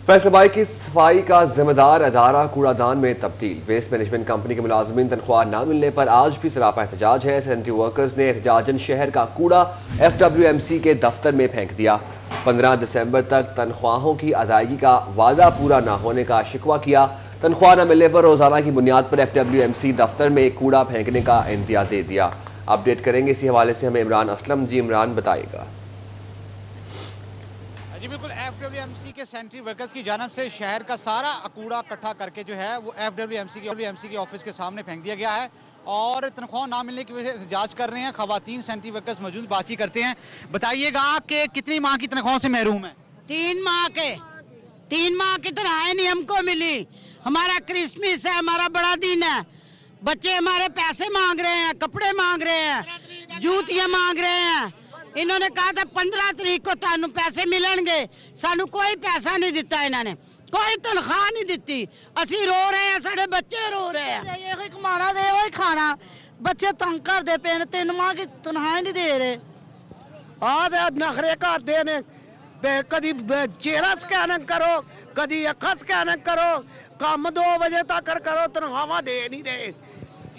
फैसलाबाद की सफाई का जिम्मेदार अदारा कूड़ा दान में तब्दील। वेस्ट मैनेजमेंट कंपनी के मुलाजमीन तनख्वाह न मिलने पर आज भी सरापा एहतजाज है। सैनिटरी वर्कर्स ने एहतजाजन शहर का कूड़ा FWMC के दफ्तर में फेंक दिया। 15 दिसंबर तक तनख्वाहों की अदायगी का वादा पूरा न होने का शिकवा किया। तनख्वाह न मिलने पर रोजाना की बुनियाद पर FWMC दफ्तर में कूड़ा फेंकने का इंदिया दे दिया। अपडेट करेंगे इसी हवाले से हमें इमरान असलम। जी इमरान बताएगा। जी बिल्कुल, FWMC के सैनिटरी वर्कर्स की जानब से शहर का सारा कूड़ा इकट्ठा करके जो है वो FWMC के ऑफिस के सामने फेंक दिया गया है और तनख्वाह ना मिलने की वजह से एहतजाज कर रहे हैं। खवातीन सैनिटरी वर्कर्स मौजूद बातचीत करते हैं। बताइएगा कि कितनी माह की तनख्वाह से महरूम है? 3 माह की तनख्वाह नहीं हमको मिली। हमारा क्रिसमस है, हमारा बड़ा दिन है, बच्चे हमारे पैसे मांग रहे हैं, कपड़े मांग रहे हैं, जूतियां मांग रहे हैं। इन्होंने कहा था 15 तरीक को तानू पैसे मिलेंगे, सानू कोई पैसा नहीं दिता, इन्होंने कोई तनख्वाह नहीं दी। असी रो रहे हैं, साढ़े बच्चे रो रहे हैं। ये कमाना दे वही खाना, बच्चे तंग कर दे पे। 3 माह की तनख्वाह नहीं दे रहे। नखरे करते ने, कदी चेहरा स्कैन करो, कदी अखा स्कैन करो, काम 2 बजे तक करो, तनख्वाह दे नहीं दे।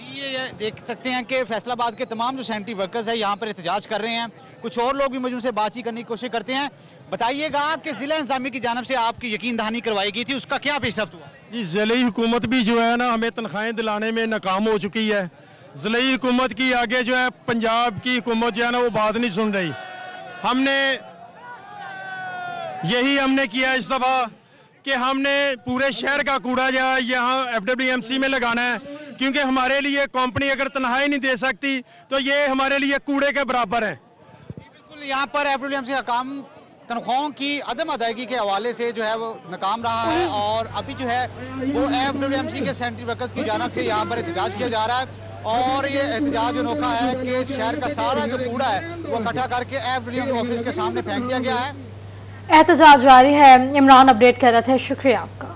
ये देख सकते हैं कि फैसलाबाद के तमाम जो सैनिटरी वर्कर्स हैं यहाँ पर एहतजाज कर रहे हैं। कुछ और लोग भी मुझे से बातचीत करने की कोशिश करते हैं। बताइएगा कि जिला इंतजामिया की जानब से आपकी यकीन दहानी करवाई गई थी, उसका क्या पेशरफ्त हुआ? जी, ज़िले हुकूमत भी जो है ना हमें तनख्वाहें दिलाने में नाकाम हो चुकी है। ज़िले हुकूमत की आगे जो है पंजाब की हुकूमत जो है ना वो बात नहीं सुन रही। हमने किया इस दफा कि हमने पूरे शहर का कूड़ा जो है यहाँ FWMC में लगाना है, क्योंकि हमारे लिए कंपनी अगर तनख्वाह नहीं दे सकती तो ये हमारे लिए कूड़े के बराबर है। बिल्कुल, यहाँ पर FWMC का काम तनख्वाहों की अदम अदायगी के हवाले से जो है वो नाकाम रहा है और अभी जो है वो FWMC के सैनिटरी वर्कर्स की जानब से यहाँ पर एहतजाज किया जा रहा है। और ये एहतजाज अनोखा है कि शहर का सारा जो कूड़ा है वो इकट्ठा करके FWMC ऑफिस के सामने फेंक दिया गया है। एहतजाज जारी है। इमरान अपडेट कर रहे थे, शुक्रिया आपका।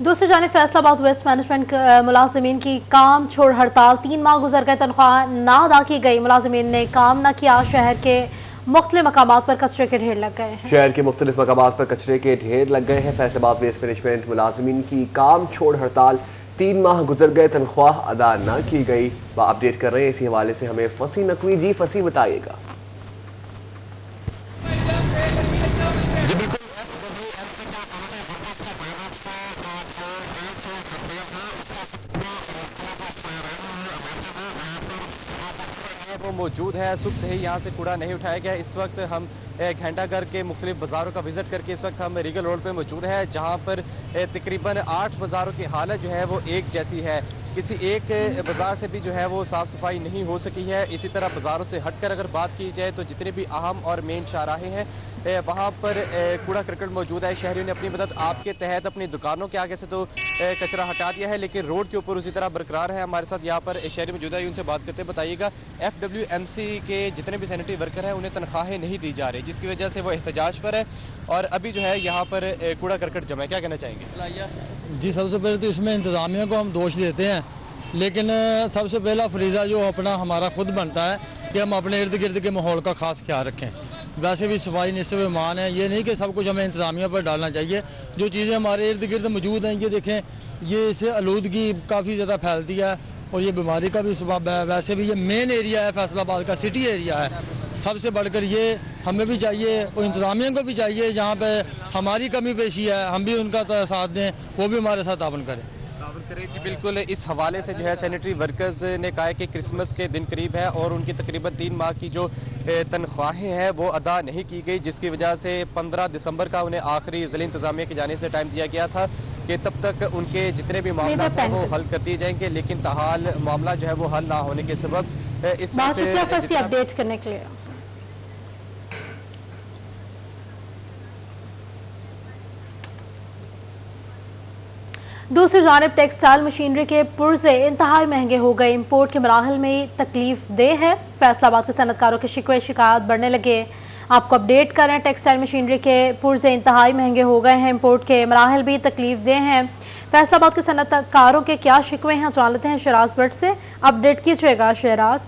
दूसरी जानिब फैसलाबाद वेस्ट मैनेजमेंट मुलाजमीन की काम छोड़ हड़ताल। 3 माह गुजर गए, तनख्वाह ना अदा की गई। मुलाजमीन ने काम न किया। शहर के मुख्तलिफ मकामात पर कचरे के ढेर लग गए हैं। शहर के मुख्तलिफ मकामात पर कचरे के ढेर लग गए हैं। फैसलाबाद वेस्ट मैनेजमेंट मुलाजमीन की काम छोड़ हड़ताल। 3 माह गुजर गए, तनख्वाह अदा न की गई। अपडेट कर रहे हैं इसी हवाले से हमें फसी नकवी। जी फसी बताइएगा। जी बिल्कुल, वो मौजूद है। सुबह से ही यहाँ से कूड़ा नहीं उठाया गया। इस वक्त हम घंटा घर के मुख्तलिफ बाजारों का विजिट करके इस वक्त हम रीगल रोड पे मौजूद है, जहाँ पर तकरीबन 8 बाजारों की हालत जो है वो एक जैसी है। किसी एक बाजार से भी जो है वो साफ सफाई नहीं हो सकी है। इसी तरह बाजारों से हटकर अगर बात की जाए तो जितने भी अहम और मेन शाहराहे हैं वहाँ पर कूड़ा करकट मौजूद है। शहरियों ने अपनी मदद आपके तहत अपनी दुकानों के आगे से तो कचरा हटा दिया है, लेकिन रोड के ऊपर उसी तरह बरकरार है। हमारे साथ यहाँ पर शहरी मौजूद है, उनसे बात करते बताइएगा। FWMC के जितने भी सैनिटरी वर्कर हैं उन्हें तनख्वाहें नहीं दी जा रही, जिसकी वजह से वो एहतजाज पर है और अभी जो है यहाँ पर कूड़ा करकट जमा है। क्या कहना चाहेंगे? जी, सबसे पहले तो इसमें इंतजामिया को हम दोष देते हैं, लेकिन सबसे पहला फरीजा जो अपना हमारा खुद बनता है कि हम अपने इर्द गिर्द के माहौल का खास ख्याल रखें। वैसे भी सफाई निस्फ़ ईमान है, ये नहीं कि सब कुछ हमें इंतजामिया पर डालना चाहिए। जो चीज़ें हमारे इर्द गिर्द मौजूद हैं ये देखें, ये इससे आलूदगी काफ़ी ज़्यादा फैलती है और ये बीमारी का भी सबब है। वैसे भी ये मेन एरिया है, फैसलाबाद का सिटी एरिया है। सबसे बढ़कर ये हमें भी चाहिए और इंतजामिया को भी चाहिए, जहाँ पे हमारी कमी पेशी है हम भी उनका साथ दें, वो भी हमारे साथ तावन करें। जी बिल्कुल, इस हवाले से जो है सैनिटरी वर्कर्स ने कहा है कि क्रिसमस के दिन करीब है और उनकी तकरीबन 3 माह की जो तनख्वाहें हैं वो अदा नहीं की गई, जिसकी वजह से 15 दिसंबर का उन्हें आखिरी ज़िला इंतजामिया की जानिब से टाइम दिया गया था कि तब तक उनके जितने भी मामला हैं वो हल कर दिए जाएंगे, लेकिन ताहाल मामला जो है वो हल ना होने के सबब इस वक्त अपडेट करने के लिए। दूसरी जानिब टेक्सटाइल मशीनरी के पुर्जे इंतहाई महंगे हो गए। इंपोर्ट के मराहल में तकलीफ दे है। फैसलाबाद के सनतकारों के शिकवे शिकायत बढ़ने लगे। आपको अपडेट कर रहे हैं, टेक्सटाइल मशीनरी के पुर्जे इंतहाई महंगे हो गए हैं। इंपोर्ट के मराहल भी तकलीफ दे हैं। फैसलाबाद के सनतकारों के क्या शिकवे हैं, जान लेते हैं शहराज भट्ट से। अपडेट कीजिएगा शहराज।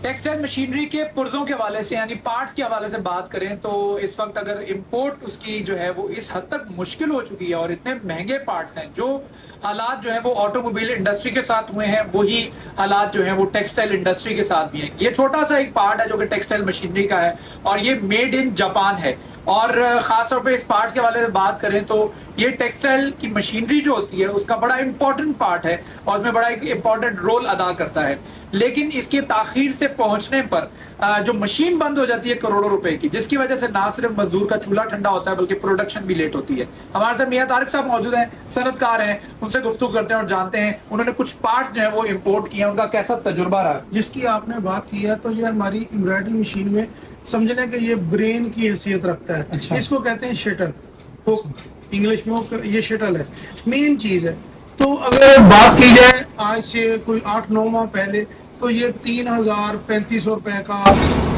ٹیکسٹائل مشینری کے پرزوں کے حوالے سے یعنی پارٹس کے حوالے سے بات کریں تو اس وقت اگر امپورٹ اس کی جو ہے وہ اس حد تک مشکل ہو چکی ہے اور اتنے مہنگے پارٹس ہیں، جو حالات جو ہیں وہ آٹو موبائل انڈسٹری کے ساتھ ہوئے ہیں وہی حالات جو ہیں وہ ٹیکسٹائل انڈسٹری کے ساتھ بھی ہیں. یہ چھوٹا سا ایک پارٹ ہے جو کہ ٹیکسٹائل مشینری کا ہے اور یہ میڈ ان جاپان ہے، اور خاص طور پہ اس پارٹس کے حوالے سے بات کریں تو یہ ٹیکسٹائل کی مشینری جو ہوتی ہے اس کا بڑا امپورٹنٹ پارٹ ہے اور اس میں بڑا ایک امپورٹنٹ رول ادا کرتا ہے. لیکن اس کے تاخیر سے پہنچنے پر جو مشین بند ہو جاتی ہے کروڑوں روپے کی، جس کی وجہ سے نہ صرف مزدور کا چولہا ٹھنڈا ہوتا ہے بلکہ پروڈکشن بھی لیٹ ہوتی ہے. ہمارے ساتھ میاں طارق صاحب موجود ہیں، صنعت کار ہیں، ان سے گفتگو کرتے ہیں اور جانتے ہیں انہوں نے کچھ پارٹس جو ہیں وہ امپورٹ کیے ہیں، ان کا کیسا تجربہ رہا. جس کی آپ نے بات کی ہے تو یہ ہماری امبرائڈری مشین میں سمجھ لیں کہ یہ برین کی حیثیت رکھتا ہے. اس کو کہتے ہیں شٹل، انگلش میں یہ شٹل ہے، مین چیز ہے. تو اگر بات کی جائے آج سے کوئی 8-9 ماہ پہلے تو یہ 3,000-3,500 روپے کا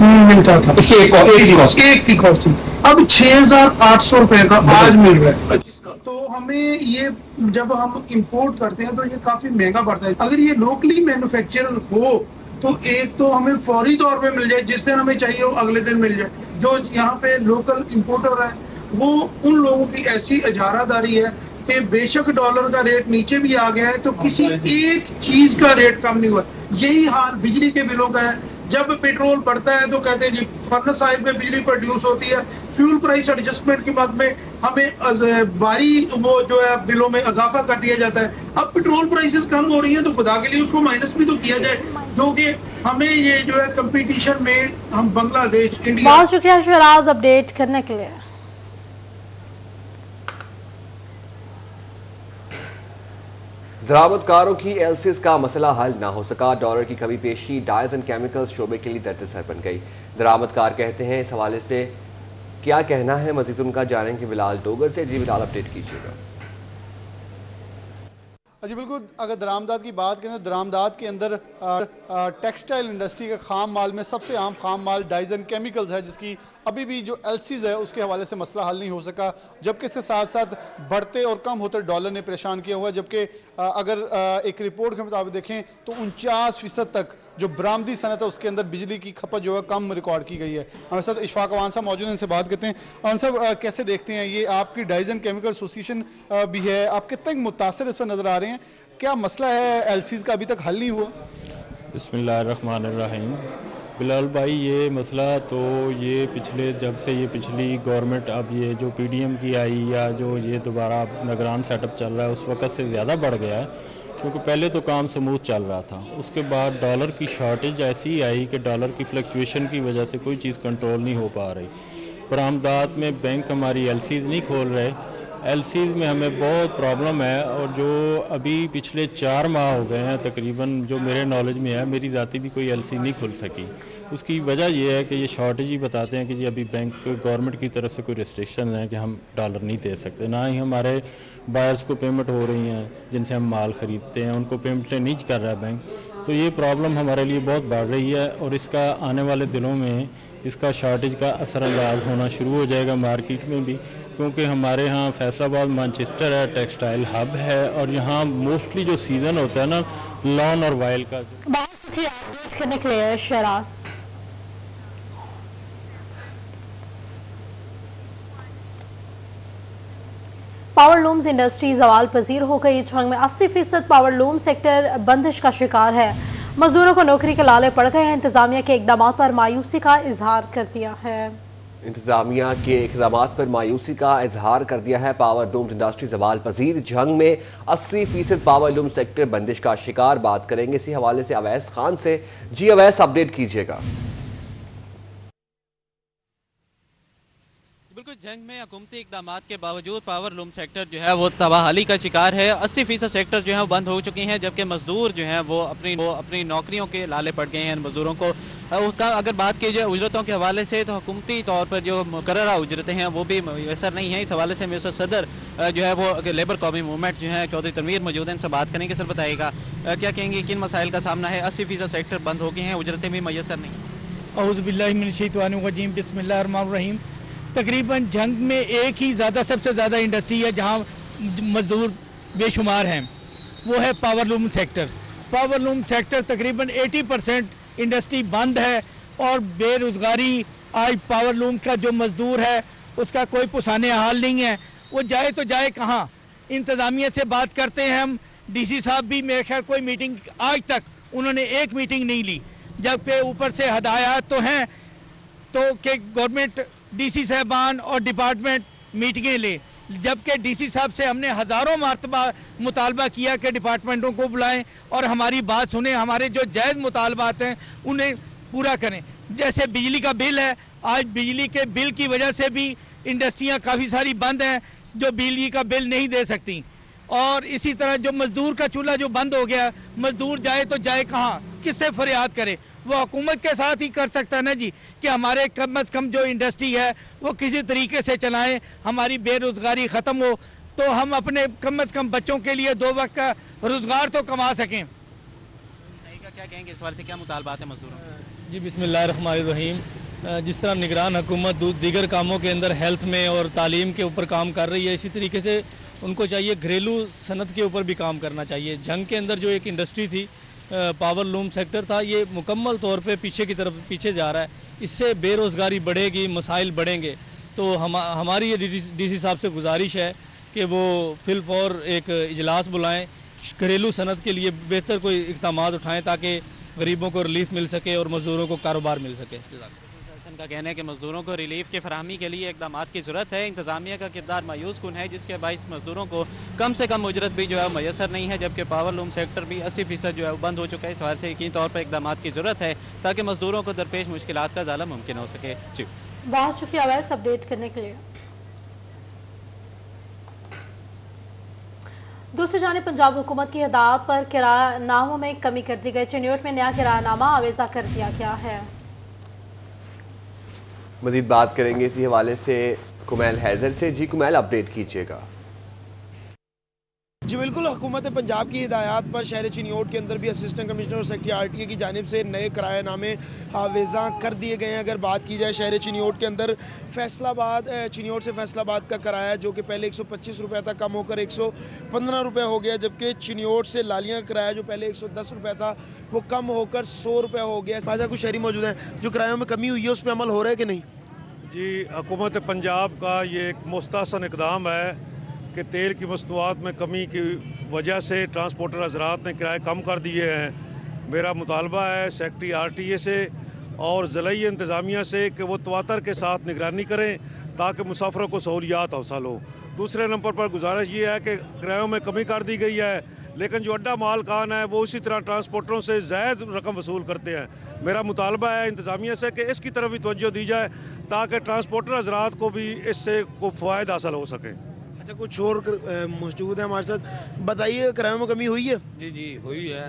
ملتا تھا، ایک کی کاسٹنگ. اب 6,800 روپے کا آج مل رہا ہے. تو ہمیں یہ جب ہم امپورٹ کرتے ہیں تو یہ کافی مہنگا پڑتا ہے. اگر یہ لوکلی مینوفیکچر ہو تو ایک تو ہمیں فوری طور پہ مل جائے، جس دن ہمیں چاہیے وہ اگلے دن مل جائے. جو یہاں پہ لوکل امپورٹر ہے وہ ان لوگوں کی ایسی اجارہ داری ہے کہ بے شک ڈالر کا ریٹ نیچے بھی آ گیا ہے تو کسی ایک چیز کا ریٹ کم نہیں ہوا. یہی حال بجلی کے بلوں کا ہے. جب پیٹرول بڑھتا ہے تو کہتے ہیں جی فرنس آئل پہ بجلی پروڈیوس ہوتی ہے، فیول پرائس ایڈجسٹمنٹ کے بعد میں ہمیں باری وہ جو ہے بلوں میں اضافہ کر دیا جاتا ہے. اب پیٹرول پرائسز کم ہو رہی ہیں تو خدا کے لیے اس کو مائنس بھی تو کیا جائے، جو کہ ہمیں یہ جو ہے کمپٹیشن میں ہم بنگلہ دیش، انڈیا. بہت شکریہ شہراز اپڈیٹ کرنے کے لیے. درآمد کاروں کی ایلسیز کا مسئلہ حل نہ ہو سکا. ڈالر کی کمی پیشی ڈائز اینڈ کیمیکلز شعبے کے لیے درد سر بن گئی. درآمد کار کہتے ہیں اس حوالے سے کیا کہنا ہے، مزید ان کا جانیں گے بلال ڈوگر سے. جی بلال اپڈیٹ کیجیے گا. جی بالکل، اگر درآمدات کی بات کریں تو درآمدات کے اندر ٹیکسٹائل انڈسٹری کا خام مال میں سب سے عام خام مال ڈائز اینڈ کیمیکلز ہے، جس کی ابھی بھی جو ایلسیز ہے اس کے حوالے سے مسئلہ حل نہیں ہو سکا، جبکہ اس کے ساتھ ساتھ بڑھتے اور کم ہوتے ڈالر نے پریشان کیا ہوا ہے. جبکہ اگر ایک رپورٹ کے مطابق دیکھیں تو 49% تک جو برآمدی صنعت ہے اس کے اندر بجلی کی کھپت جو ہے کم ریکارڈ کی گئی ہے. ہمارے ساتھ اشفاق اوان صاحب موجود ہیں، ان سے بات کرتے ہیں. اوان صاحب کیسے دیکھتے ہیں، یہ آپ کی ڈائز اینڈ کیمیکل ایسوسیشن بھی ہے، آپ کتنے متاثر اس پر نظر آ رہے ہیں؟ کیا مسئلہ ہے ایلسیز کا ابھی تک حل نہیں ہوا؟ بسم اللہ الرحمن الرحیم. بلال بھائی یہ مسئلہ تو یہ جب سے یہ پچھلی گورنمنٹ اب یہ جو پی ڈی ایم کی آئی یا جو یہ دوبارہ نگران سیٹ اپ چل رہا ہے اس وقت سے زیادہ بڑھ گیا ہے، کیونکہ پہلے تو کام سموتھ چل رہا تھا. اس کے بعد ڈالر کی شارٹیج ایسی آئی کہ ڈالر کی فلکچویشن کی وجہ سے کوئی چیز کنٹرول نہیں ہو پا رہی. برآمدات میں بینک ہماری ایل سیز نہیں کھول رہے، ایل سیز میں ہمیں بہت پرابلم ہے. اور جو ابھی پچھلے 4 ماہ ہو گئے ہیں تقریباً، جو میرے نالج میں ہے، میری ذاتی بھی کوئی ایل سی نہیں کھل سکی. اس کی وجہ یہ ہے کہ یہ شارٹیج ہی بتاتے ہیں کہ جی ابھی بینک گورنمنٹ کی طرف سے کوئی ریسٹرکشن ہے کہ ہم ڈالر نہیں دے سکتے. نہ ہی ہمارے بائرز کو پیمنٹ ہو رہی ہیں جن سے ہم مال خریدتے ہیں، ان کو پیمنٹیں نہیں کر رہا ہے بینک. تو یہ پرابلم ہمارے لیے بہت بڑھ رہی ہے اور اس کا آنے والے دنوں میں اس کا شارٹیج کا اثر انداز ہونا شروع ہو جائے گا مارکیٹ میں بھی، کیونکہ ہمارے ہاں فیصل آباد مانچسٹر ہے، ٹیکسٹائل ہب ہے، اور یہاں موسٹلی جو سیزن ہوتا ہے نا لان اور وائل کا. بہت شکریہ اپڈیٹ کرنے کے لیے شہراز. پاور لومز انڈسٹری زوال پذیر ہو گئی. جھنگ میں 80% پاور لوم سیکٹر بندش کا شکار ہے. مزدوروں کو نوکری کے لالے پڑ گئے ہیں. انتظامیہ کے اقدامات پر مایوسی کا اظہار کر دیا ہے. انتظامیہ کے اقدامات پر مایوسی کا اظہار کر دیا ہے. پاور لومز انڈسٹری زوال پذیر. جھنگ میں 80% پاور لوم سیکٹر بندش کا شکار. بات کریں گے اسی حوالے سے اویس خان سے. جی اویس اپڈیٹ کیجیے گا. بالکل، جنگ میں حکومتی اقدامات کے باوجود پاور لوم سیکٹر جو ہے وہ تباہی کا شکار ہے. 80% سیکٹر جو ہیں وہ بند ہو چکی ہیں، جبکہ مزدور جو ہیں وہ اپنی نوکریوں کے لالے پڑ گئے ہیں. مزدوروں کو اگر بات کی جائے اجرتوں کے حوالے سے تو حکومتی طور پر جو مقررہ اجرتیں ہیں وہ بھی میسر نہیں ہیں. اس حوالے سے میسر صدر جو ہے وہ لیبر قومی موومنٹ جو ہے چودھری تنویر موجود ہیں، ان سے بات کریں گے. سر بتائیے گا کیا کہیں گے، کن مسائل کا سامنا ہے؟ 80% سیکٹر بند ہو گئے ہیں، اجرتیں بھی میسر نہیں. اعوذ باللہ من الشیطان الرجیم، بسم اللہ الرحمن الرحیم. تقریباً جنگ میں ایک ہی سب سے زیادہ انڈسٹری ہے جہاں مزدور بے شمار ہیں، وہ ہے power loom sector. Power loom sector تقریباً 80% इंडस्ट्री बंद है और बेरोजगारी, आज पावर लूम का जो मजदूर है उसका कोई पुसाने हाल नहीं है, वो जाए तो जाए कहाँ। इंतजामिया से बात करते हैं हम, डीसी साहब भी मेरे ख्याल कोई मीटिंग आज तक उन्होंने एक मीटिंग नहीं ली, जबकि ऊपर से हदायत तो हैं तो कि गवर्नमेंट डीसी साहबान और डिपार्टमेंट मीटिंगें ले, जबकि डीसी साहब से हमने हजारों मरतबा मुतालबा किया कि डिपार्टमेंटों को बुलाएं और हमारी बात सुने, हमारे जो जायज़ मुतालबात हैं उन्हें पूरा करें। जैसे बिजली का बिल है, आज बिजली के बिल की वजह से भी इंडस्ट्रियां काफ़ी सारी बंद हैं जो बिजली का बिल नहीं दे सकती, और इसी तरह जो मजदूर का चूल्हा जो बंद हो गया, मजदूर जाए तो जाए कहाँ, किससे फरियाद करे। वो हुकूमत के साथ ही कर सकता है ना जी कि हमारे कम अज कम जो इंडस्ट्री है वो किसी तरीके से चलाएं, हमारी बेरोजगारी ख़त्म हो तो हम अपने कम अज कम बच्चों के लिए 2 वक्त का रोजगार तो कमा सकें। क्या कहेंगे इस बार से, क्या मुतालबात है मजदूरों? जी बिस्मिल्लाहिर्रहमानिर्रहीम। जिस तरह निगरान हुकूमत दीगर कामों के अंदर हेल्थ में और तालीम के ऊपर काम कर रही है, इसी तरीके से उनको चाहिए घरेलू सनत के ऊपर भी काम करना चाहिए। जंग के अंदर जो एक इंडस्ट्री थी, पावर लूम सेक्टर था, ये मुकम्मल तौर पे पीछे जा रहा है। इससे बेरोज़गारी बढ़ेगी, मसाइल बढ़ेंगे। तो हमारी ये डीसी साहब से गुजारिश है कि वो फिलफौर एक इजलास बुलाएं, घरेलू सनत के लिए बेहतर कोई इक़दामात उठाएं ताकि गरीबों को रिलीफ मिल सके और मजदूरों को कारोबार मिल सके। का कहना है कि मजदूरों को रिलीफ के फराहमी के लिए इकदाम की जरूरत है। इंतजामिया का किरदार मायूस कुन है, जिसके बाइस मजदूरों को कम से कम उजरत भी जो है मैसर नहीं है, जबकि पावर लूम सेक्टर भी 80% जो है बंद हो चुका है। इस वजह से यकीनी तौर पर इकदाम की जरूरत है ताकि मजदूरों को दरपेश मुश्किलात का ज़ाला मुमकिन हो सके। जी बहुत शुक्रिया वैस अपडेट करने के लिए। दूसरी जानिब पंजाब हुकूमत की हिदायत पर किरायानामों में कमी कर दी गई। चिन्योट में नया किरायानामा आवेजा कर दिया गया है। मजीद बात करेंगे इसी हवाले से कुमैल हैदर से। जी कुमैल, अपडेट कीजिएगा। जी बिल्कुल, हुकूमत पंजाब की हिदायत पर शहर चिन्योट के अंदर भी असिस्टेंट कमिश्नर और सेक्रेटरी आरटीए की जानिब से नए किरायानामे आवेजा कर दिए गए हैं। अगर बात की जाए शहर चिन्योट के अंदर फैसलाबाद, चिन्योट से फैसलाबाद का किराया जो कि पहले 125 रुपये था कम होकर 115 रुपये हो गया, जबकि चिन्योट से लालियां का किराया जो पहले 110 रुपये था वो कम होकर 100 रुपये हो गया। ताज़ा कुछ शहरी मौजूद हैं, जो किरायों में कमी हुई है उस पर अमल हो रहा है कि नहीं? जी, हुकूमत पंजाब का ये एक मुस्तहसन इक़दाम है कि तेल की मसनूआत में कमी की वजह से ट्रांसपोर्टर हजरात ने किराए कम कर दिए हैं। मेरा मुतालबा है सेक्रेटरी आरटीए से और ज़िलाई इंतज़ामिया से कि वो तवातर के साथ निगरानी करें ताकि मुसाफिरों को सहूलियात हासिल हो। दूसरे नंबर पर गुजारिश ये है कि किरायों में कमी कर दी गई है, लेकिन जो अड्डा मालकान है वो उसी तरह ट्रांसपोर्टरों से ज़ायद रकम वसूल करते हैं। मेरा मुतालबा है इंतज़ामिया से कि इसकी तरफ भी तवज्जो दी जाए ताकि ट्रांसपोर्टर हजरात को भी इससे को फ़ायदा हासिल हो सके। अच्छा, कुछ और मौजूद है हमारे साथ, बताइए किरायों में कमी हुई है? जी हुई है,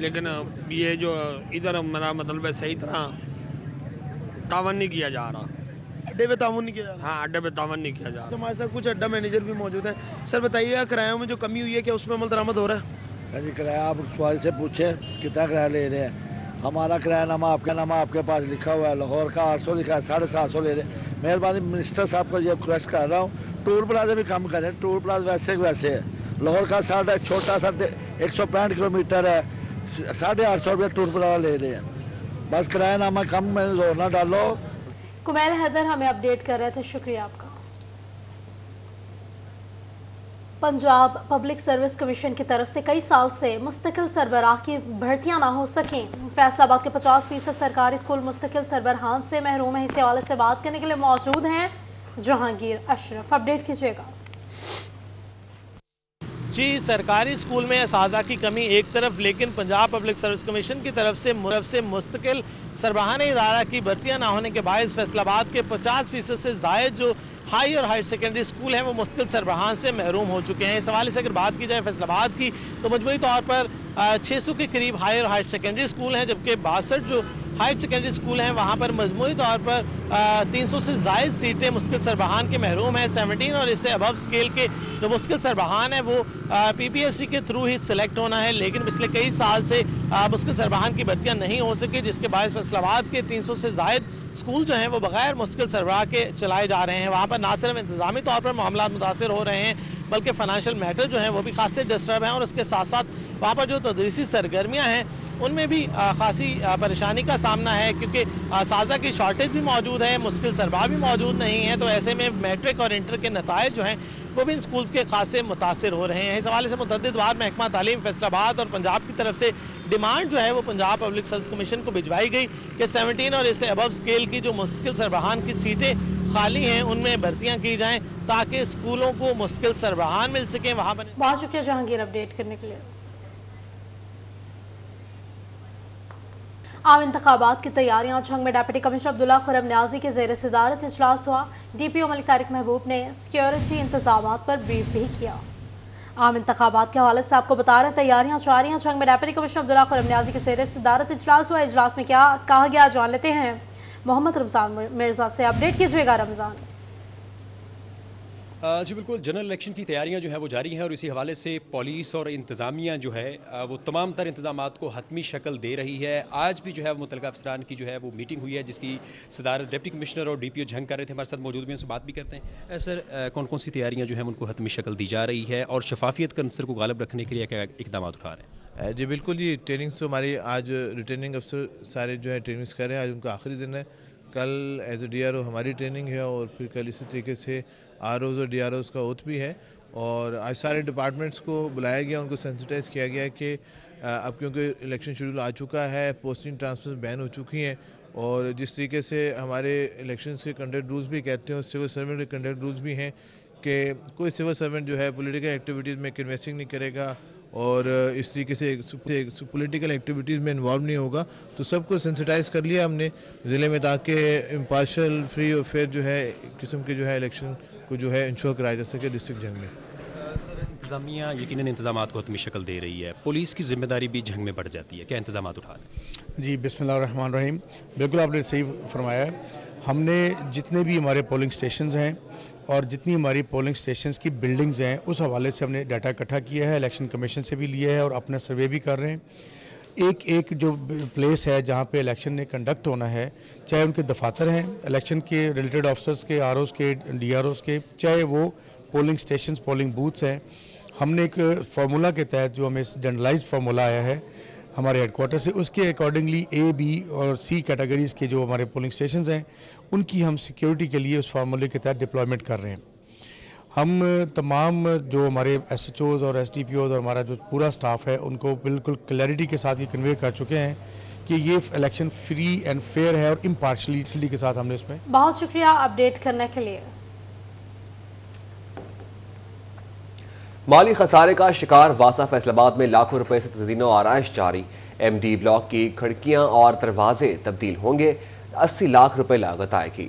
लेकिन ये जो इधर मेरा मतलब है सही तरह तावन नहीं किया जा रहा। अड्डे पे तावन नहीं किया जा रहा? हाँ, अड्डे पे तावन नहीं किया जा रहा। तो हमारे साथ कुछ अड्डा मैनेजर भी मौजूद हैं। सर बताइए, किरायों में जो कमी हुई है क्या उसमें अमल दरामद हो रहा है? जी, किराया आप सवाल से पूछें कितना किराया ले रहे हैं। हमारा किरायानामा आपके पास लिखा हुआ है, लाहौर का 800 लिखा है, 750 ले रहे हैं। मेहरबानी मिनिस्टर साहब को ये रिक्वेस्ट कर रहा हूँ, टूल प्लाजा भी कम करें। टूल प्लाजा वैसे है, लाहौर का छोटा सा 165 किलोमीटर है, 850 रुपये टूल प्लाजा ले रहे हैं। बस किरायानामा कम में जोर ना डालो। कुमैल हैदर हमें अपडेट कर रहे थे, शुक्रिया आपका। पंजाब पब्लिक सर्विस कमीशन की तरफ से कई साल से मुस्तकिल सरबराह की भर्तियां ना हो सकें। फैसलाबाद के 50% सरकारी स्कूल मुस्तकिल सरबराहान से महरूम है। इस हवाले से बात करने के लिए मौजूद हैं जहांगीर अशरफ। अपडेट कीजिएगा। जी, सरकारी स्कूल में असातिज़ा की कमी एक तरफ, लेकिन पंजाब पब्लिक सर्विस कमीशन की तरफ से मुस्तकिल सरबराहान इदारा की भर्तियां ना होने के बायस फैसलाबाद के 50% से जायद जो हाई और हायर सेकेंडरी स्कूल हैं वो मुस्तकिल सरबराहान से महरूम हो चुके हैं। इस हवाले से अगर बात की जाए फैसलाबाद की तो मजमूई तौर पर 600 के करीब हाई और हायर सेकेंडरी स्कूल हैं, जबकि 62 जो हायर सेकेंडरी स्कूल हैं वहां पर मजमूई तौर पर 300 से जायद सीटें मुस्तकिल सरबराहान के महरूम हैं। 17 और इससे अबव स्केल के जो मुस्तकिल सरबराहान है वो PPSC के थ्रू ही सिलेक्ट होना है, लेकिन पिछले कई साल से मुस्तकिल सरबराहान की भर्तियां नहीं हो सकी, जिसके बायस फैसलाबाद के 300 से जायद स्कूल जो हैं वो बगैर मुस्तकिल सरबराह के चलाए जा रहे हैं। वहाँ पर ना सिर्फ इंतजामी तौर पर मामला मुतासर हो रहे हैं, बल्कि फाइनेंशियल मैटर जो हैं वो भी खासे डिस्टर्ब हैं, और उसके साथ साथ वहाँ पर जो तदरीसी सरगर्मियाँ हैं उनमें भी खासी परेशानी का सामना है, क्योंकि असातिज़ा की शॉर्टेज भी मौजूद है, मुश्किल सरबराह भी मौजूद नहीं है। तो ऐसे में मैट्रिक और इंटर के नताइज जो हैं वो भी इन स्कूल्स के खासे मुतासिर हो रहे हैं। इस हवाले से मुतअद्दिद बार महकमा तालीम फैसलाबाद और पंजाब की तरफ से डिमांड जो है वो पंजाब पब्लिक सर्विस कमीशन को भिजवाई गई कि 17 और इससे अबव स्केल की जो मुस्तकिल सरबराहान की सीटें खाली हैं उनमें भर्तियां की जाएं, ताकि स्कूलों को मुस्तकिल सरबराहान मिल सकें, वहां बने। बहुत शुक्रिया जहांगीर अपडेट करने के लिए। आम इंतखाबात की तैयारियां झंग में डिप्टी कमिश्नर अब्दुल्ला खुरम न्याजी के जेर सदारत इजलास हुआ। डीपीओ मलिक तारिक महबूब ने सिक्योरिटी इंतजाम पर ब्रीफ भी किया। आम इंतखाबात के हवाले से आपको बता रहे तैयारियां जारी हैं। झंग में डिप्टी कमिश्नर अब्दुल्ला खुरम न्याजी के जेर सदारत इजलास हुआ। इजलास में क्या कहा गया जान लेते हैं मोहम्मद रमजान मिर्जा से। अपडेट कीजिएगा रमजान। जी बिल्कुल, जनरल इलेक्शन की तैयारियां जो है वो जारी हैं और इसी हवाले से पुलिस और इंतजामिया जो है वो तमाम तर इंतजामात को हतमी शक्ल दे रही है। आज भी जो है मुतलका अफसरान की जो है वो मीटिंग हुई है, जिसकी सदारत डिप्टी कमिश्नर और डीपीओ झंग कर रहे थे। हमारे साथ मौजूद भी उनसे बात भी करते हैं। सर, कौन कौन सी तैयारियां जो है उनको हतमी शक्ल दी जा रही है और शफाफियत का अंसर को गालिब रखने के लिए क्या इकदाम उठा रहे हैं? जी बिल्कुल, ये ट्रेनिंग्स तो हमारी आज रिटर्निंग अफसर सारे जो है ट्रेनिंग्स कर रहे हैं। आज उनका आखिरी दिन है। कल एज ए DRO हमारी ट्रेनिंग है और फिर कल इसी तरीके से ROs और DROs का ओथ भी है। और आज सारे डिपार्टमेंट्स को बुलाया गया, उनको सेंसिटाइज किया गया कि अब क्योंकि इलेक्शन शेड्यूल आ चुका है, पोस्टिंग ट्रांसफर बैन हो चुकी हैं और जिस तरीके से हमारे इलेक्शन के कंडक्ट रूल्स भी कहते हैं, सिविल सर्वेंट के कंडक्ट रूल्स भी हैं कि कोई सिविल सर्वेंट जो है पॉलिटिकल एक्टिविटीज़ में कन्वेंसिंग नहीं करेगा और इस तरीके से पॉलिटिकल एक्टिविटीज़ में इन्वॉल्व नहीं होगा। तो सबको सेंसिटाइज कर लिया हमने ज़िले में, ताकि इम्पार्शल, फ्री और फेयर जो है किस्म के जो है इलेक्शन को जो है इंश्योर कराया जा सके डिस्ट्रिक्ट झंग में। सर, इंतजामिया यकीनन इंतजामात को हतमी शक्ल दे रही है, पुलिस की जिम्मेदारी भी झंग में बढ़ जाती है, क्या इंतजाम उठा रहे हैं? जी बिस्मिल्लाहिर्रहमानिर्रहीम, बिल्कुल आपने सही फरमाया है। हमने जितने भी हमारे पोलिंग स्टेशंस हैं और जितनी हमारी पोलिंग स्टेशंस की बिल्डिंग्स हैं उस हवाले से हमने डाटा इकट्ठा किया है, इलेक्शन कमीशन से भी लिया है और अपना सर्वे भी कर रहे हैं। एक एक जो प्लेस है जहाँ पे इलेक्शन ने कंडक्ट होना है, चाहे उनके दफातर हैं इलेक्शन के रिलेटेड ऑफिसर्स के, ROs के, DROs के, चाहे वो पोलिंग स्टेशंस, पोलिंग बूथ्स हैं, हमने एक फार्मूला के तहत जो हमें जनरलाइज्ड फार्मूला आया है हमारे हेडक्वार्टर से, उसके अकॉर्डिंगली A, B और C कैटेगरीज़ के जो हमारे पोलिंग स्टेशंस हैं उनकी हम सिक्योरिटी के लिए उस फार्मूले के तहत डिप्लॉयमेंट कर रहे हैं। हम तमाम जो हमारे SHOs और SDPOs और हमारा जो पूरा स्टाफ है उनको बिल्कुल क्लैरिटी के साथ ये कन्वे कर चुके हैं कि ये इलेक्शन फ्री एंड फेयर है और इम्पार्शलिटी के साथ हमने इसमें। बहुत शुक्रिया अपडेट करने के लिए। माली खसारे का शिकार वासा फैसलाबाद में लाखों रुपए से तज़ीनो आराइश जारी। MD ब्लॉक की खिड़कियां और दरवाजे तब्दील होंगे, 80 लाख रुपए लागत आएगी।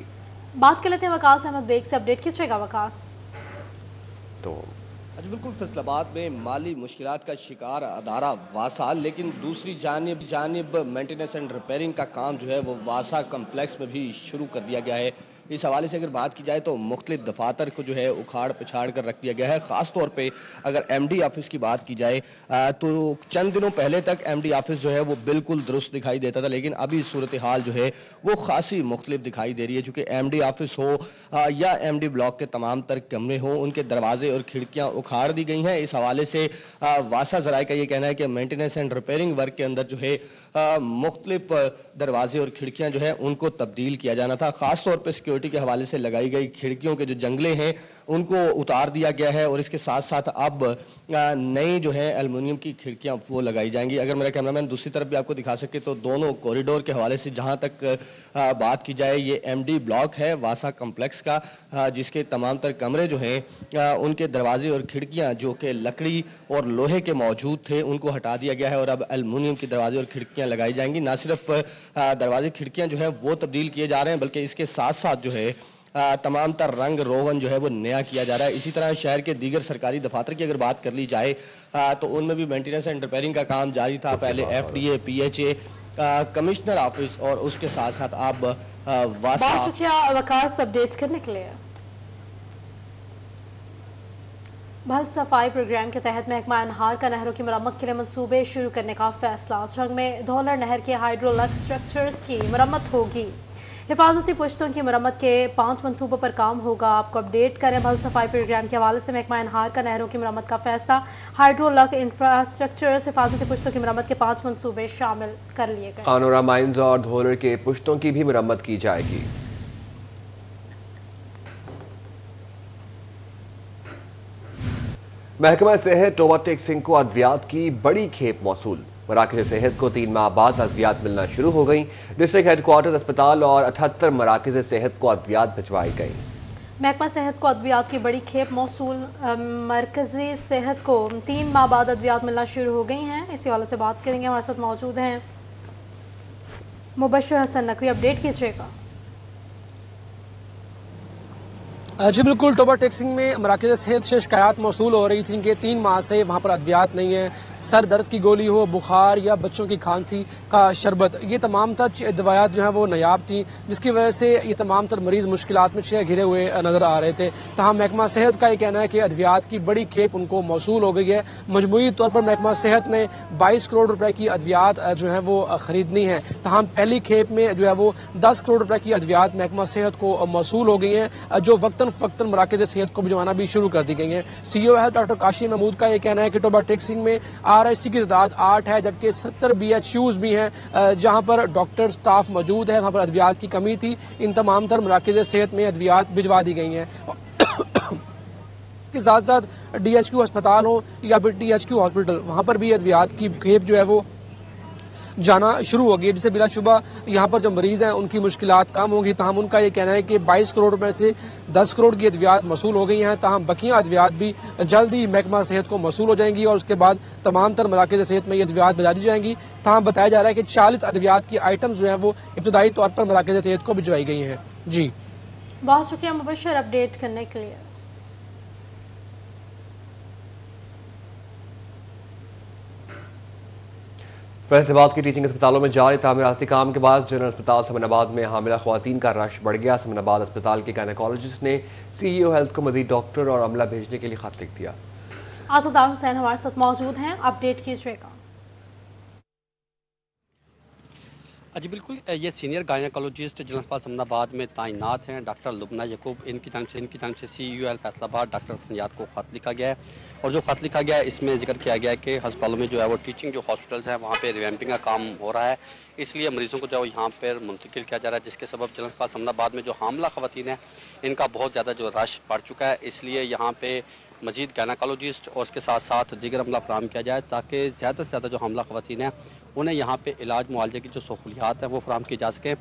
बात कर लेते हैं वकास अहमद बेग से। अपडेट कीजिएगा वकास। तो अच्छा बिल्कुल, फैसलाबाद में माली मुश्किलात का शिकार अदारा वासा, लेकिन दूसरी जानिब मेंटेनेंस एंड रिपेयरिंग का काम जो है वो वासा कम्प्लेक्स में भी शुरू कर दिया गया है। इस हवाले से अगर बात की जाए तो मुख्तलिफ दफातर को जो है उखाड़ पिछाड़ कर रख दिया गया है। खास तौर पे अगर MD ऑफिस की बात की जाए तो चंद दिनों पहले तक MD ऑफिस जो है वो बिल्कुल दुरुस्त दिखाई देता था, लेकिन अभी सूरत हाल जो है वो खासी मुख्तलिफ दिखाई दे रही है। चूंकि MD ऑफिस हो या MD ब्लॉक के तमाम तर कमरे हों, उनके दरवाजे और खिड़कियां उखाड़ दी गई हैं। इस हवाले से वासा ज़राए का ये कहना है कि मेंटेनेंस एंड रिपेयरिंग वर्क के अंदर जो है मुख्तलिफ दरवाजे और खिड़कियां जो है उनको तब्दील किया जाना था। खास तौर पर सिक्योरिटी के हवाले से लगाई गई खिड़कियों के जो जंगले हैं उनको उतार दिया गया है और इसके साथ साथ अब नई जो है एल्युमिनियम की खिड़कियां वो लगाई जाएंगी। अगर मेरा कैमरामैन दूसरी तरफ भी आपको दिखा सके तो दोनों कॉरिडोर के हवाले से जहां तक बात की जाए, ये MD ब्लॉक है वासा कम्प्लेक्स का, जिसके तमाम तर कमरे जो हैं उनके दरवाजे और खिड़कियां जो कि लकड़ी और लोहे के मौजूद थे उनको हटा दिया गया है और अब एल्युमिनियम के दरवाजे और खिड़कियां लगाई जाएंगी। ना सिर्फ दरवाजे खिड़कियां जो है वो तब्दील किए जा रहे हैं, बल्कि इसके साथ साथ जो है तमाम तर रंग रोगन जो है वो नया किया जा रहा है। इसी तरह शहर के दीगर सरकारी दफातर की अगर बात कर ली जाए तो उनमें भी मेंटेनेंस एंड रिपेयरिंग का काम जारी था। पहले FDA, PHA, कमिश्नर ऑफिस और उसके साथ साथ अब वासा। बहुत शुक्रिया वकास अपडेट करने के लिए। भल सफाई प्रोग्राम के तहत महकमा अनहार का नहरों की मरम्मत के लिए मंसूबे शुरू करने का फैसला। झंग में धौलर नहर के हाइड्रोलक स्ट्रक्चर्स की मरम्मत होगी। हिफाजती पुश्तों की मरम्मत के 5 मंसूबों पर काम होगा। आपको अपडेट करें बल सफाई प्रोग्राम के हवाले से महकमा एनहार का नहरों की मरम्मत का फैसला। हाइड्रोलक इंफ्रास्ट्रक्चर हिफाजती पुश्तों की मरम्मत के 5 मंसूबे शामिल कर लिए गए। खानोरा माइंस और धोलर के पुश्तों की भी मरम्मत की जाएगी। महकमा सेहत ओवरटेक सिंह को अद्वियात की बड़ी खेप मौसूल। मराकज़ सेहत को 3 माह बाद अद्वियात मिलना शुरू हो गई। डिस्ट्रिक्ट हेडक्वार्टर्स अस्पताल और 78 मराकज़ सेहत को अद्वियात भिजवाई गई। महकमा सेहत को अद्वियात की बड़ी खेप मौसूल। मरकजी सेहत को 3 माह बाद अद्वियात मिलना शुरू हो गई हैं। इसी वाले से बात करेंगे, हमारे साथ मौजूद हैं मुबश्शिर हसन नकवी। अपडेट कीजिएगा। जी बिल्कुल, टोबा टेक्सिंग में मराकज़ सेहत से शिकायत मौसूल हो रही थी कि 3 माह से वहाँ पर अद्वियात नहीं है। सर दर्द की गोली हो, बुखार या बच्चों की खांसी का शरबत, ये तमाम तर दवायात जो हैं वो नायाब थी, जिसकी वजह से ये तमाम तर मरीज मुश्किलात में घिरे हुए नजर आ रहे थे। तमाम महकमा सेहत का ये कहना है कि अद्वियात की बड़ी खेप उनको मौसूल हो गई है। मजमूई तौर पर महकमा सेहत ने 22 करोड़ रुपए की अद्वियात जो है वो खरीदनी है। तमाम पहली खेप में जो है वो 10 करोड़ रुपए की अद्वियात महकमा सेहत को मौसूल हो गई है, जो वक्तन फ़क्तन मराकज़ सेहत को भिजवाना भी शुरू कर दी गई है। CEO है डॉक्टर काशी महमूद का ये कहना है कि टोबा टेक्सिंग में RIC की तादाद 8 है, जबकि 70 BHUs भी हैं जहां पर डॉक्टर स्टाफ मौजूद है। वहां पर अद्वियात की कमी थी। इन तमाम तर मराकज़ सेहत में अद्वियात भिजवा दी गई हैं। इसके साथ साथ DHQ अस्पताल हो या फिर THQ हॉस्पिटल, वहां पर भी अद्वियात की खेप जो है वो जाना शुरू हो गई, जिससे बिलाशुबा यहाँ पर जो मरीज हैं उनकी मुश्किलात कम होंगी। ताहम उनका ये कहना है कि 22 करोड़ रुपए से 10 करोड़ की अद्वियात मौसूल हो गई हैं। ताहम बकिया अद्वियात भी जल्द ही महकमा सेहत को मौसूल हो जाएंगी और उसके बाद तमाम तर मराकज़ सेहत में ये अद्वियात भिजा दी जाएंगी। ताहम बताया जा रहा है कि 40 अद्वियात की आइटम्स जो हैं वो इब्तदाई तौर पर मराकज़ सेहत को भिजवाई गई हैं। जी बहुत शुक्रिया मुबश्शिर अपडेट करने के लिए। फैसलाबाद की टीचिंग अस्पतालों में जारी तामीराती काम के बाद जनरल अस्पताल समनाबाद में हामिला ख्वातीन का रश बढ़ गया। समनाबाद अस्पताल के गायनेकोलॉजिस्ट ने CEO हेल्थ को मजीद डॉक्टर और अमला भेजने के लिए खत लिख दिया। आसदार हुसैन हमारे साथ मौजूद हैं, अपडेट कीजिएगा। जी बिल्कुल, ये सीनियर गायनेकोलॉजिस्ट जनरल अस्पताल समनाबाद में तैनात हैं डॉक्टर लुबना यकूब। इनकी जानब से CEO हेल्थ फैसलाबाद डॉक्टर फनियाद को खत लिखा गया है और जो खत लिखा गया है इसमें जिक्र किया गया है कि अस्पतालों में जो है वो टीचिंग जो हॉस्पिटल्स हैं वहाँ पे रिवैम्पिंग का काम हो रहा है, इसलिए मरीजों को जो है यहाँ पर मुंतकिल किया जा रहा है, जिसके सबब जनरल अस्पताल समनाबाद में जो हामला खवातीन है इनका बहुत ज़्यादा जो रश बढ़ चुका है। इसलिए यहाँ पे मजीद गायनेकोलॉजिस्ट और उसके साथ साथ दीगर अमला फराहम किया जाए ताकि ज़्यादा से ज़्यादा जो हमला खवातीन हैं उन्हें यहाँ पे इलाज मुआवजे की जो सहूलियात हैं वो फराहम की जा सके।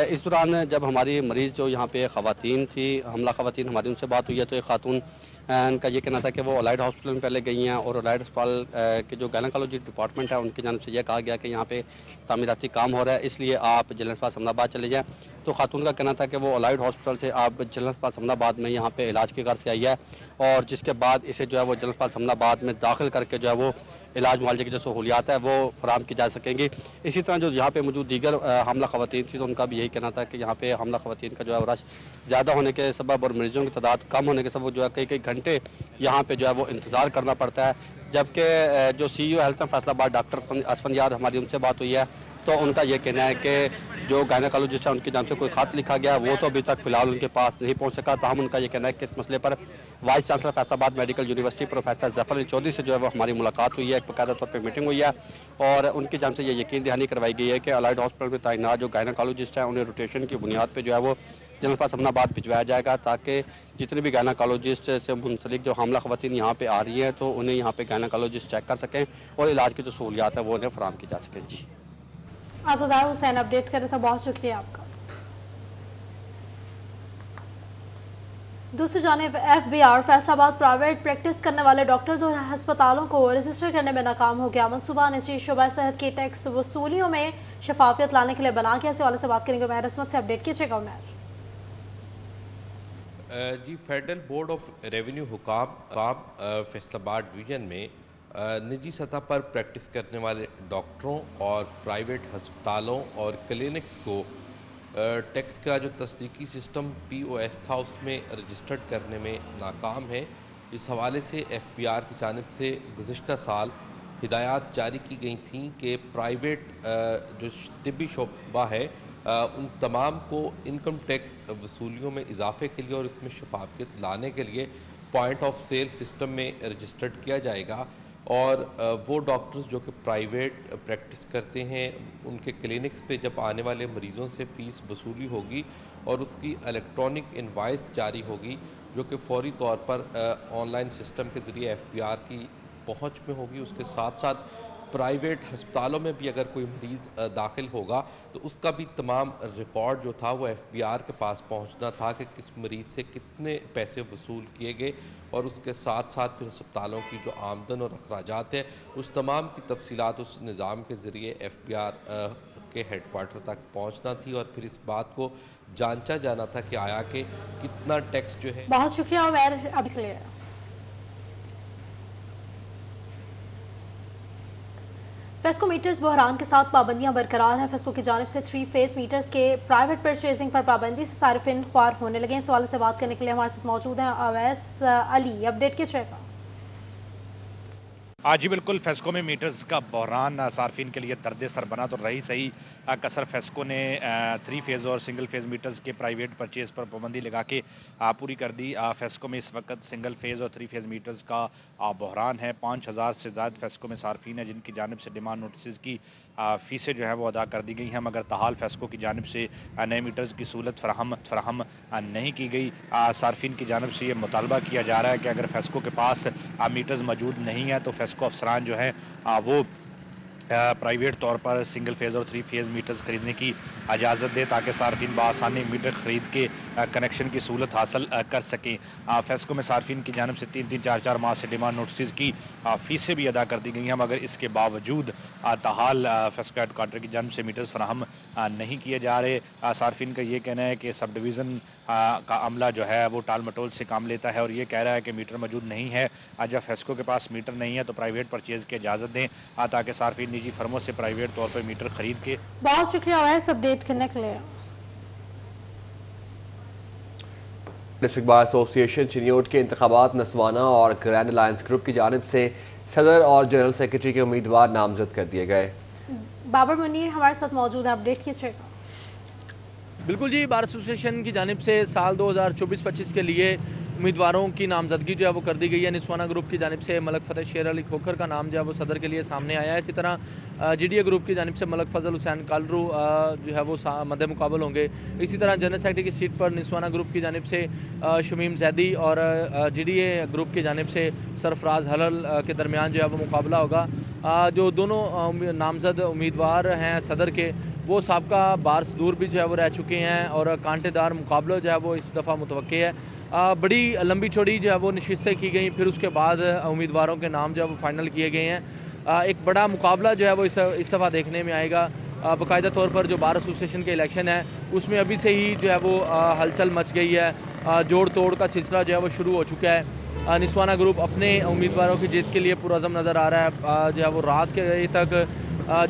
इस दौरान जब हमारी मरीज़ जो यहाँ पे खवातीन थी, हमला खवातीन, हमारी उनसे बात हुई है तो एक खातून उनका ये कहना था कि वो अलाइड हॉस्पिटल में पहले गई हैं और अलाइड अस्पताल के जो गायनेकोलॉजी डिपार्टमेंट है उनकी जानब से यह कहा गया कि यहाँ पे तामीराती काम हो रहा है, इसलिए आप जनरल अस्पताल समनाबाद चले जाएँ। तो खातून का कहना था कि वो अलाइड हॉस्पिटल से आप जनरल अस्पताल समनाबाद में यहाँ पे इलाज की गर्ज से आई है और जिसके बाद इसे जो है वो जनरल अस्पताल समनाबाद में दाखिल करके जो है वो इलाज मुआवजे की जो सहूलियात है वो फराहम की जा सकेंगी। इसी तरह जो यहाँ पे मौजूद दीगर हमला खवातीन थी तो उनका भी यही कहना था कि यहाँ पे हमला खवातीन का जो है रश ज़्यादा होने के सबब और मरीजों की तादाद कम होने के सबब जो है कई कई घंटे यहाँ पे जो है वो इंतज़ार करना पड़ता है। जबकि जो CEO हेल्थ फैसलाबाद डॉक्टर असफनियाद, हमारी उनसे बात हुई है तो उनका ये कहना है कि जो गायनेकोलॉजिस्ट है उनकी जानब से कोई खत लिखा गया वो तो अभी तक फिलहाल उनके पास नहीं पहुंच सका। ताहम उनका ये कहना है कि इस मसले पर vice chancellor Faisalabad medical university professor Zafar Ali Chaudhry से जो है वो हमारी मुलाकात हुई है, एक बाकायदा तौर पर मीटिंग हुई है और उनकी जानब से ये यकीन दहानी करवाई गई है कि अलाइड हॉस्पिटल में तैनात जो गायनेकोलॉजिस्ट हैं उन्हें रोटेशन की बुनियाद पर जो है वो जनरल अस्पताल समनाबाद भिजवाया जाएगा ताकि जितने भी गायनेकोलॉजिस्ट से मुंसलिक जो हमला खवातीन यहाँ पे आ रही हैं तो उन्हें यहाँ पे गायनेकोलॉजिस्ट चेक कर सकें और इलाज की जो सहूलियात है वो उन्हें फराहम की जा सकें। जी आसदार हुसैन अपडेट कर रहे थे, बहुत शुक्रिया आपका। दूसरी जानिब FBR फैसलाबाद प्राइवेट प्रैक्टिस करने वाले डॉक्टर्स और अस्पतालों को रजिस्टर करने में नाकाम हो गया। मनसूबा निजी शोबा सेहत की टैक्स वसूलियों में शफाफियत लाने के लिए बना गया। इस वाले से बात करेंगे उमैर असमत से, अपडेट कीजिएगा उमैर। जी, फेडरल बोर्ड ऑफ रेवेन्यू हुकाम फैसलाबाद डिवीजन में निजी सतह पर प्रैक्टिस करने वाले डॉक्टरों और प्राइवेट हस्पतालों और क्लिनिक्स को टैक्स का जो तस्दीकी सिस्टम POS था उसमें रजिस्टर्ड करने में नाकाम है। इस हवाले से FBR की जानिब से गुज़िश्ता साल हिदायत जारी की गई थी कि प्राइवेट जो तिब्बी शोबा है उन तमाम को इनकम टैक्स वसूलियों में इजाफे के लिए और इसमें शफाफियत लाने के लिए पॉइंट ऑफ सेल सिस्टम में रजिस्टर्ड किया जाएगा। और वो डॉक्टर्स जो कि प्राइवेट प्रैक्टिस करते हैं उनके क्लिनिक्स पे जब आने वाले मरीज़ों से फ़ीस वसूली होगी और उसकी इलेक्ट्रॉनिक इनवाइस जारी होगी जो कि फौरी तौर पर ऑनलाइन सिस्टम के ज़रिए FPR की पहुंच में होगी। उसके साथ साथ प्राइवेट हस्पतालों में भी अगर कोई मरीज़ दाखिल होगा तो उसका भी तमाम रिकॉर्ड जो था वो FPR के पास पहुंचना था कि किस मरीज़ से कितने पैसे वसूल किए गए और उसके साथ साथ फिर अस्पतालों की जो आमदन और अखराजात है उस तमाम की तफसीलात उस निज़ाम के ज़रिए FPR के हेडक्वार्टर तक पहुंचना थी और फिर इस बात को जांचा जाना था कि आया कि कितना टैक्स जो है। बहुत शुक्रिया उमैर अभी के लिए। फेस्को मीटर्स बहरान के साथ पाबंदियां बरकरार हैं। फेस्को की जानिब से 3 फेज मीटर्स के प्राइवेट परचेजिंग पर पाबंदी से सारिफिन ख्वार होने लगे। इस सवाल से बात करने के लिए हमारे साथ मौजूद हैं अवैस अली। अपडेट कीजिएगा। जी बिल्कुल, फेस्को में मीटर्स का बहरान सार्फिन के लिए दर्द सर बना तो रही सही कसर फेस्को ने 3 फेज और सिंगल फेज मीटर्स के प्राइवेट परचेज पर पाबंदी लगा के पूरी कर दी। फेस्को में इस वक्त सिंगल फेज और 3 फेज मीटर्स का बहरान है। 5000 से ज़्यादा फेस्को में सार्फिन है जिनकी जानिब से डिमांड नोटिस की फीसें जो है वो अदा कर दी गई हैं, मगर ताहाल फेस्को की जानिब से नए मीटर्स की सहूलत फराहम नहीं की गई। सार्फिन की जानिब से ये मुतालबा किया जा रहा है कि अगर फेस्को के पास मीटर्स मौजूद नहीं है तो फेस्को अफसरान जो है वो प्राइवेट तौर पर सिंगल फेज और 3 फेज मीटर्स खरीदने की इजाज़त दे ताकि सार्फिन बआसानी मीटर खरीद के कनेक्शन की सहूलत हासिल कर सकें। फेस्को में सार्फिन की जानिब से 3-3, 4-4 माह से डिमांड नोटिस की फीसें भी अदा कर दी गई हैं, मगर इसके बावजूद ताहाल फेस्को हेडक्वार्टर की जानिब से मीटर्स फराहम नहीं किए जा रहे। सार्फिन का ये कहना है कि सब डिवीज़न का अमला जो है वो टाल मटोल से काम लेता है और ये कह रहा है कि मीटर मौजूद नहीं है। जब फेस्को के पास मीटर नहीं है तो प्राइवेट परचेज की इजाज़त दें ताकि सार्फिन निजी फर्मों से प्राइवेट तौर पर मीटर खरीद के। बहुत शुक्रिया वैस अपडेट करने के लिए। डिस्ट्रिक्ट बार एसोसिएशन चिन्योट के इंतखाबात नसवाना और ग्रैंड अलायंस ग्रुप की जानिब से सदर और जनरल सेक्रेटरी के उम्मीदवार नामजद कर दिए गए। बाबर मुनीर हमारे साथ मौजूद है, अपडेट कीजिएगा। बिल्कुल जी, बार एसोसिएशन की जानिब से साल 2024-25 के लिए उम्मीदवारों की नामजदगी जो है वो कर दी गई है। निस्वाना ग्रुप की जानिब से मलक फतेह शेर अली खोखर का नाम जो है वो सदर के लिए सामने आया है। इसी तरह GDA ग्रुप की जानिब से मलक फजल हुसैन कालरू जो है वो मद्दे मुकाबल होंगे। इसी तरह जनरल सेक्रेटरी की सीट पर निस्वाना ग्रुप की जानिब से शमीम जैदी और GDA ग्रुप की जानिब से सरफराज हलल के दरमियान जो है वो मुकाबला होगा। जो दोनों नामजद उम्मीदवार हैं सदर के वो साबका बार सदूर भी जो है वो रह चुके हैं और कांटेदार मुकाबला जो है वो इस दफ़ा मुतवक्के है। बड़ी लंबी चौड़ी जो है वो नशिस्तें की गई, फिर उसके बाद उम्मीदवारों के नाम जो है वो फाइनल किए गए हैं। एक बड़ा मुकाबला जो है वो इस दफ़ा देखने में आएगा। बाकायदा तौर पर जो बार एसोसिएशन के इलेक्शन है उसमें अभी से ही जो है वो हलचल मच गई है। जोड़ तोड़ का सिलसिला जो है वो शुरू हो चुका है। निस्वाना ग्रुप अपने उम्मीदवारों की जीत के लिए पुरअज़म नज़र आ रहा है। जो है वो रात के तक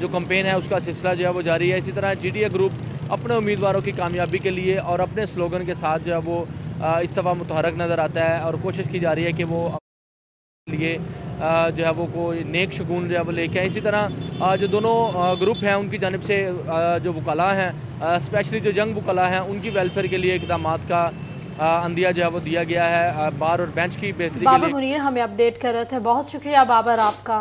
जो कैंपेन है उसका सिलसिला जो है वो जारी है। इसी तरह GDA ग्रुप अपने उम्मीदवारों की कामयाबी के लिए और अपने स्लोगन के साथ जो है वो इस दफ़ा मुतहरक नज़र आता है और कोशिश की जा रही है कि वो लिए जो है वो कोई नेक शगुन जो है वो लेके आए। इसी तरह जो दोनों ग्रुप हैं उनकी जानिब से जो वकला हैं स्पेशली जो यंग वकला हैं उनकी वेलफेयर के लिए इक़दाम का अंदिया जो है वो दिया गया है। बार और बेंच की बेहतरी के लिए। बाबर मुनीर हमें अपडेट कर रहे थे, बहुत शुक्रिया बाबर आपका।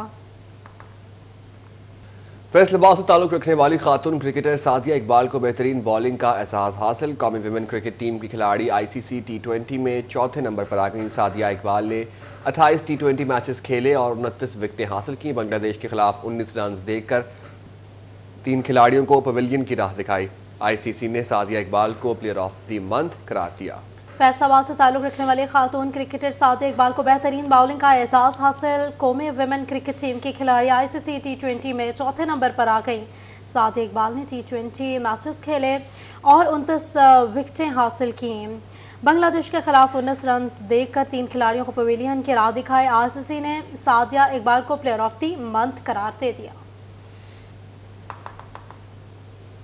फैसलाबाद से ताल्लुक रखने वाली खातून क्रिकेटर सादिया इकबाल को बेहतरीन बॉलिंग का एहसास हासिल। कौमी विमेन क्रिकेट टीम की खिलाड़ी ICC T20 में चौथे नंबर पर आ गई। सादिया इकबाल ने 28 T20 मैचेस खेले और 29 विकेटें हासिल की। बांग्लादेश के खिलाफ 19 रन देकर 3 खिलाड़ियों को पवेलियन की राह दिखाई। ICC ने सादिया इकबाल को प्लेयर ऑफ द मंथ करार दिया। फैसलाबाद से ताल्लुक रखने वाले खातून क्रिकेटर सादिया इकबाल को बेहतरीन बॉलिंग का एहसास हासिल। कौमी विमेन क्रिकेट टीम की खिलाड़ी ICC T20 में चौथे नंबर पर आ गई। सादिया इकबाल ने T20 मैचेस खेले और 29 विकेटें हासिल की। बांग्लादेश के खिलाफ 19 रन देकर 3 खिलाड़ियों को पवेलियन की राह दिखाई। ICC ने सादिया इकबाल को प्लेयर ऑफ द मंथ करार दे दिया।